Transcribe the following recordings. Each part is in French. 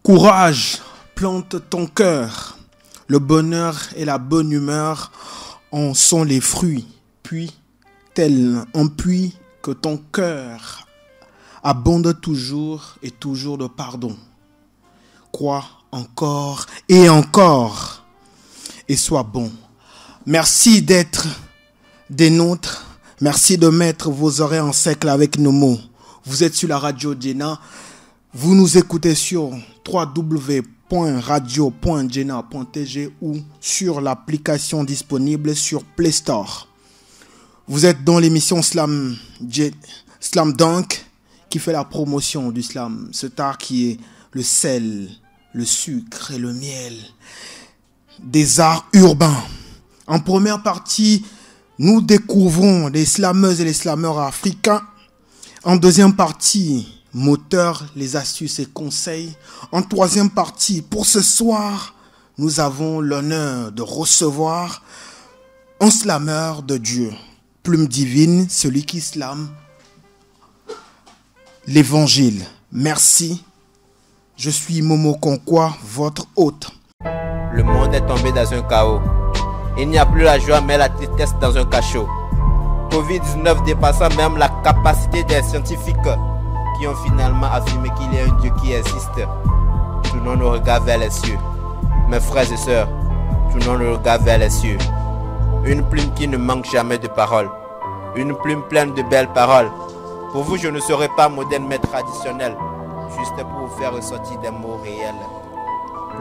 Courage, plante ton cœur. Le bonheur et la bonne humeur en sont les fruits. Puis, tel un puits que ton cœur abonde toujours et toujours de pardon. Crois encore et encore et sois bon. Merci d'être des nôtres. Merci de mettre vos oreilles en cercle avec nos mots. Vous êtes sur la radio Djena. Vous nous écoutez sur www.radio.djena.tg ou sur l'application disponible sur Play Store. Vous êtes dans l'émission Slam Dunk qui fait la promotion du slam. Cet art qui est le sel, le sucre et le miel des arts urbains. En première partie, nous découvrons les slameuses et les slameurs africains. En deuxième partie, moteurs, les astuces et conseils. En troisième partie, pour ce soir, nous avons l'honneur de recevoir un slameur de Dieu. Plume divine, celui qui slame l'évangile. Merci. Je suis Momo Konkwa, votre hôte. Le monde est tombé dans un chaos. Il n'y a plus la joie mais la tristesse dans un cachot. Covid-19 dépassant même la capacité des scientifiques qui ont finalement affirmé qu'il y a un Dieu qui existe. Tournons nos regards vers les cieux. Mes frères et sœurs, tournons nos regards vers les cieux. Une plume qui ne manque jamais de paroles. Une plume pleine de belles paroles. Pour vous, je ne serai pas moderne mais traditionnel. Juste pour vous faire ressortir des mots réels.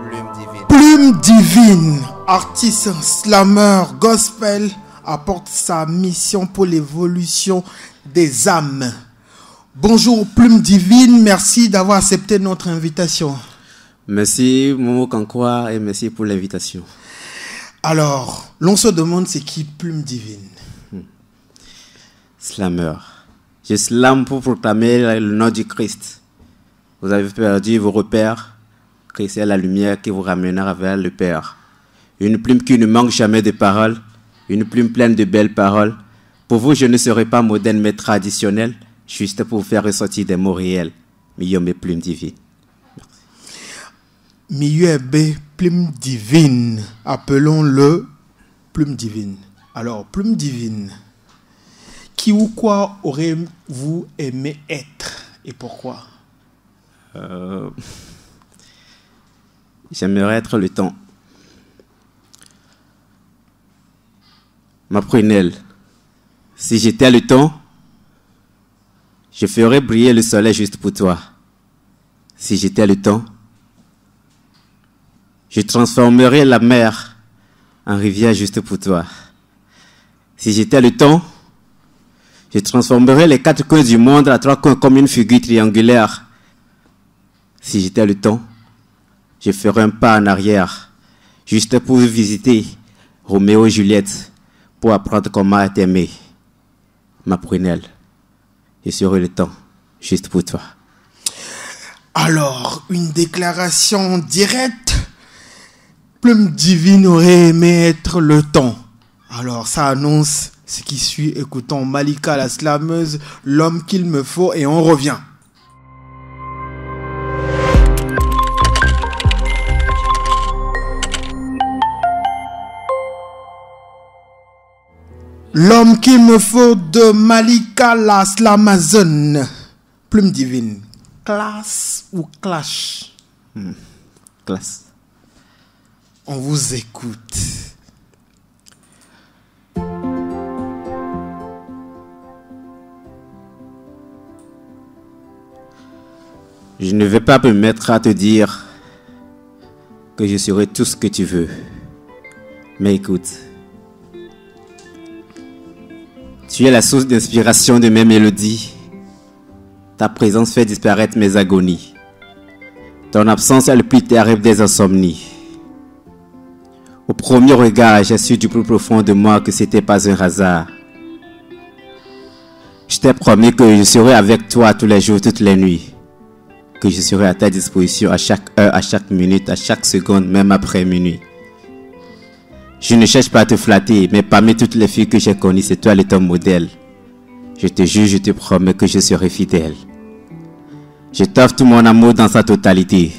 Plume divine. Plume divine, artiste, slameur, gospel, apporte sa mission pour l'évolution des âmes. Bonjour Plume divine, merci d'avoir accepté notre invitation. Merci Momo Kankwa et merci pour l'invitation. Alors, l'on se demande c'est qui Plume divine? Slameur. Je slame pour proclamer le nom du Christ. Vous avez perdu vos repères. Christ est la lumière qui vous ramènera vers le Père. Une plume qui ne manque jamais de paroles. Une plume pleine de belles paroles. Pour vous, je ne serai pas moderne mais traditionnel. Juste pour vous faire ressortir des mots réels. Miyombe Plume divine. Miyombe Plume divine. Appelons-le Plume divine. Alors, Plume divine. Qui ou quoi aurez-vous aimé être et pourquoi? J'aimerais être le temps. Ma prunelle, si j'étais le temps, je ferais briller le soleil juste pour toi. Si j'étais le temps, je transformerais la mer en rivière juste pour toi. Si j'étais le temps, je transformerais les quatre coins du monde à trois coins comme une figure triangulaire. Si j'étais le temps, je ferais un pas en arrière, juste pour visiter Roméo et Juliette, pour apprendre comment t'aimer. Ma prunelle, je serai le temps, juste pour toi. Alors, une déclaration directe. Plume divine aurait aimé être le temps. Alors, ça annonce ce qui suit. Écoutons Malika la slameuse, l'homme qu'il me faut, et on revient. L'homme qu'il me faut de Malika la Slamazone. Plume divine. Classe ou clash? Classe. On vous écoute. Je ne vais pas me mettre à te dire que je serai tout ce que tu veux. Mais écoute. Tu es la source d'inspiration de mes mélodies. Ta présence fait disparaître mes agonies. Ton absence est le plus terrible des insomnies. Au premier regard, j'ai su du plus profond de moi que c'était pas un hasard. Je t'ai promis que je serai avec toi tous les jours, toutes les nuits. Que je serai à ta disposition à chaque heure, à chaque minute, à chaque seconde, même après minuit. Je ne cherche pas à te flatter, mais parmi toutes les filles que j'ai connues, c'est toi le ton modèle. Je te jure, je te promets que je serai fidèle. Je t'offre tout mon amour dans sa totalité.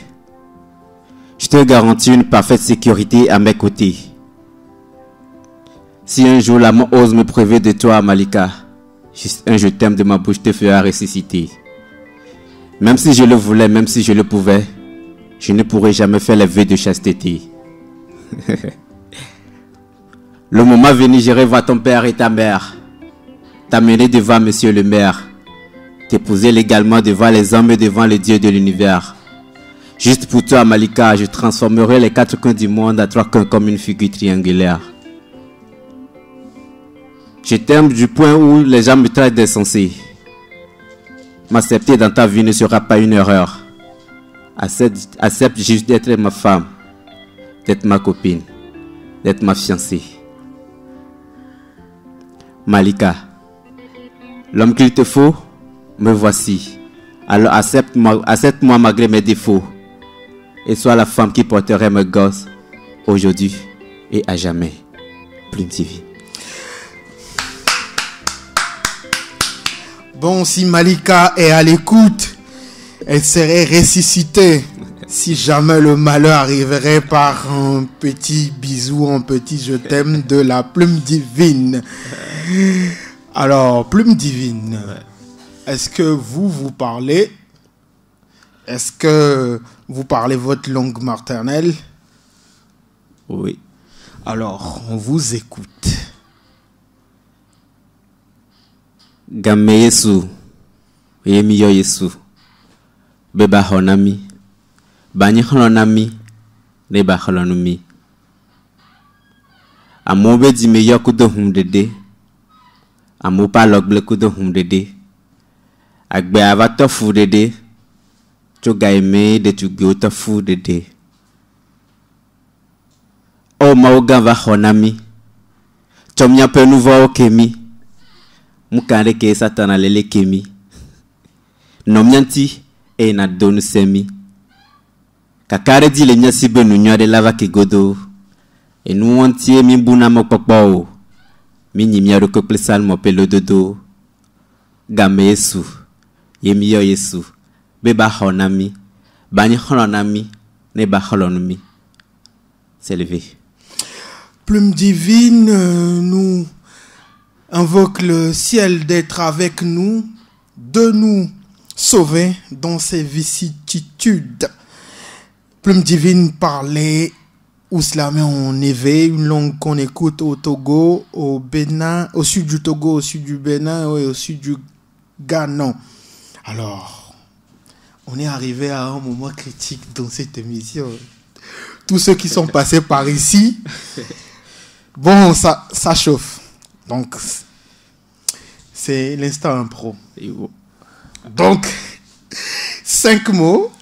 Je te garantis une parfaite sécurité à mes côtés. Si un jour la mort ose me priver de toi, Malika, juste un je t'aime de ma bouche te fera ressusciter. Même si je le voulais, même si je le pouvais, je ne pourrais jamais faire les vœux de chasteté. Le moment venu, j'irai voir ton père et ta mère, t'amener devant monsieur le maire, t'épouser légalement devant les hommes et devant les dieux de l'univers. Juste pour toi, Malika, je transformerai les 4 coins du monde à 3 coins comme une figure triangulaire. Je t'aime du point où les gens me traitent d'insensé. M'accepter dans ta vie ne sera pas une erreur. Accepte juste d'être ma femme, d'être ma copine, d'être ma fiancée. Malika, l'homme qu'il te faut, me voici. Alors accepte-moi malgré mes défauts. Et sois la femme qui porterait mes gosses aujourd'hui et à jamais. Plume TV. Bon, si Malika est à l'écoute, elle serait ressuscitée si jamais le malheur arriverait par un petit bisou, un petit je t'aime de la Plume Divine. Alors, Plume Divine, est-ce que vous parlez? Est-ce que vous parlez votre langue maternelle? Oui. Alors, on vous écoute. Game Yesu, Yemi yo Yesu, Beba honami, Bani honami, Neba honami. Amo be di me yo kudo hum dede, Amo pa log ble kudo hum dede, Agbe avato fu dede, Choga eme de tu gyota fu dede. O maoga va honami, Chomnya pe nouvo okemi. Mukande ke satana lele kemi. Nomnyanti e na donu semi. Kakare di le nyasi benu nyade lava ke godo. E nou antie mi buna mokpokpo. Mi nyimya roko plesal mo pelo dodo. Game Yesu. Yemi yo Yesu. Beba honami. Bani honami. Neba honami. C'est levé. Plume Divine, nous invoque le ciel d'être avec nous, de nous sauver dans ces vicissitudes. Plume Divine parlait ouslamé en éveil, une langue qu'on écoute au Togo, au Bénin, au sud du Togo, au sud du Bénin et au sud du Ghana. Alors, on est arrivé à un moment critique dans cette émission. Tous ceux qui sont passés par ici, bon, ça chauffe. Donc, c'est l'instant impro. Donc, 5 mots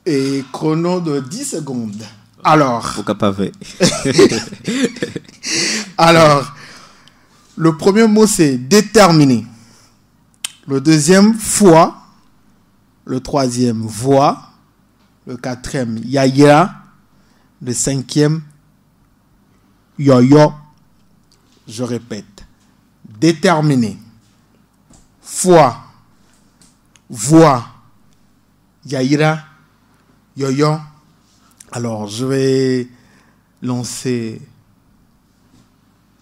et chrono de 10 secondes. Alors, alors, le premier mot c'est déterminer. Le deuxième, foi. Le troisième, voix. Le quatrième, yaya. Le cinquième, yo-yo. Je répète. Déterminer. Foi. Voix. Yaïra. Yo-yo. Alors, je vais lancer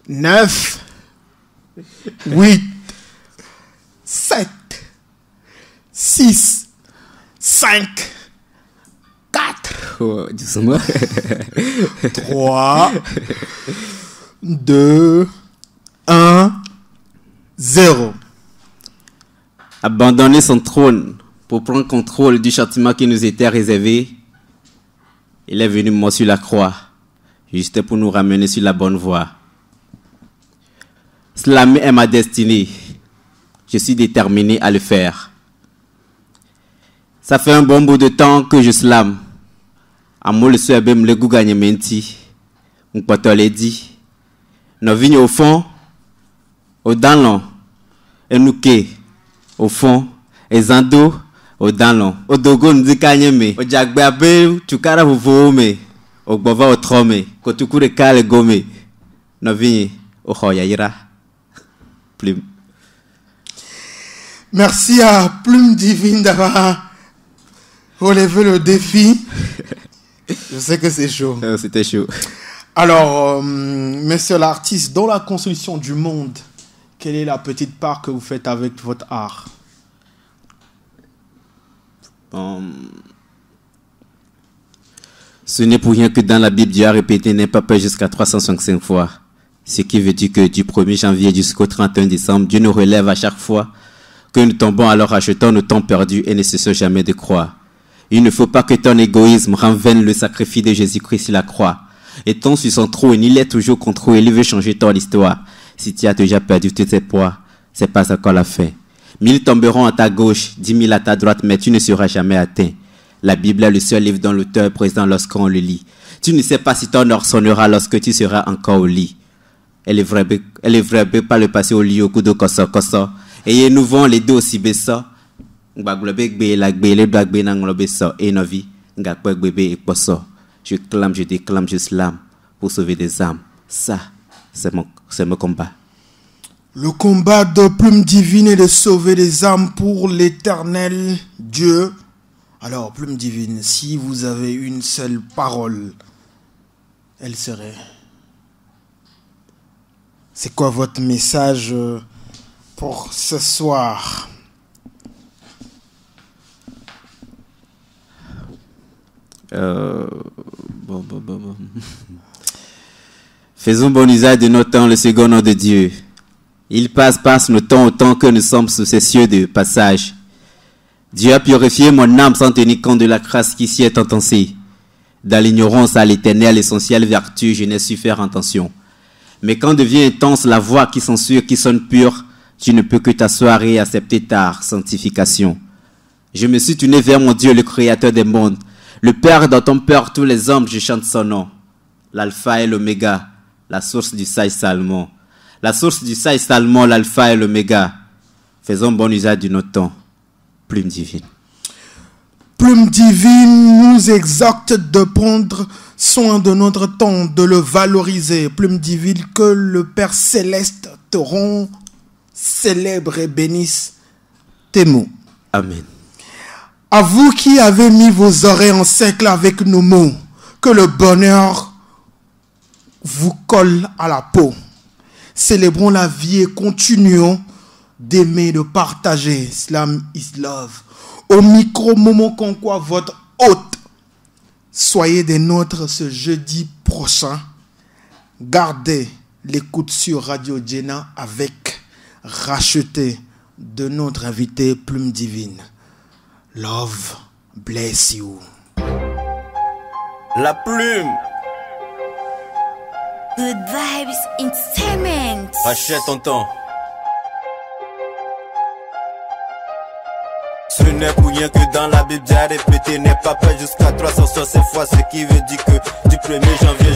9, 8, 7, 6, 5, 4, 3, 2, 1, 0. Abandonner son trône pour prendre contrôle du châtiment qui nous était réservé. Il est venu mort sur la croix, juste pour nous ramener sur la bonne voie. Slammer est ma destinée. Je suis déterminé à le faire. Ça fait un bon bout de temps que je slame. Amo le souhait me le goût gagne menti. On peut te le dire. Nos vignes au fond, au dans et nous qui au fond, et zando. Au dalon, au dogo nzikanyeme, au jagbabe, tukara vuvome, au bova au trome, kotukure kale gome, novi au hoyaira. Plume. Merci à Plume Divine d'avoir relevé le défi. Je sais que c'est chaud. C'était chaud. Alors, monsieur l'artiste, dans la construction du monde, quelle est la petite part que vous faites avec votre art? Ce n'est pour rien que dans la Bible, Dieu a répété n'aie pas peur jusqu'à 365 fois. Ce qui veut dire que du 1er janvier jusqu'au 31 décembre, Dieu nous relève à chaque fois que nous tombons, alors achetons nos temps perdus et ne cessons jamais de croire. Il ne faut pas que ton égoïsme rende vain le sacrifice de Jésus-Christ sur la croix. Étant sur son trône, il est toujours contre il veut changer ton histoire. Si tu as déjà perdu tous tes poids, c'est pas encore la fin. 1000 tomberont à ta gauche, 10 000 à ta droite, mais tu ne seras jamais atteint. La Bible est le seul livre dont l'auteur est présent lorsqu'on le lit. Tu ne sais pas si ton heure sonnera lorsque tu seras encore au lit. Elle est vraie, pas le passer au lit au coup de koso. Et nous vont les deux aussi baissant. Je clame, je déclame, je slame pour sauver des âmes. Ça, c'est mon combat. Le combat de Plume Divine est de sauver des âmes pour l'éternel Dieu. Alors, Plume Divine, si vous avez une seule parole, elle serait... C'est quoi votre message pour ce soir? Faisons bon usage de notre temps, le second nom de Dieu. Il passe nos temps autant que nous sommes sous ces cieux de passage. Dieu a purifié mon âme sans tenir compte de la grâce qui s'y est intensée. Dans l'ignorance à l'éternel, l'essentielle vertu, je n'ai su faire attention. Mais quand devient intense la voix qui censure, qui sonne pure, tu ne peux que t'asseoir et accepter ta sanctification. Je me suis tourné vers mon Dieu, le créateur des mondes. Le Père dont on peur tous les hommes, je chante son nom. L'alpha et l'oméga, la source du sage Salmon. La source du sage Salmon, l'alpha et l'oméga. Faisons bon usage de notre temps. Plume Divine. Plume Divine nous exhorte de prendre soin de notre temps, de le valoriser. Plume Divine, que le Père Céleste te rende célèbre et bénisse tes mots. Amen. À vous qui avez mis vos oreilles en cercle avec nos mots, que le bonheur vous colle à la peau. Célébrons la vie et continuons d'aimer, de partager. Islam is love. Au micro, Momo Konkwa, votre hôte. Soyez des nôtres ce jeudi prochain. Gardez l'écoute sur Radio Djena avec Racheté de notre invité Plume Divine. Love bless you. La plume. Good vibes entertainment. Rachète ton temps. Ce n'est pour rien que dans la Bible, j'ai répété, n'est pas peur jusqu'à 360 fois, ce qui veut dire que du 1er janvier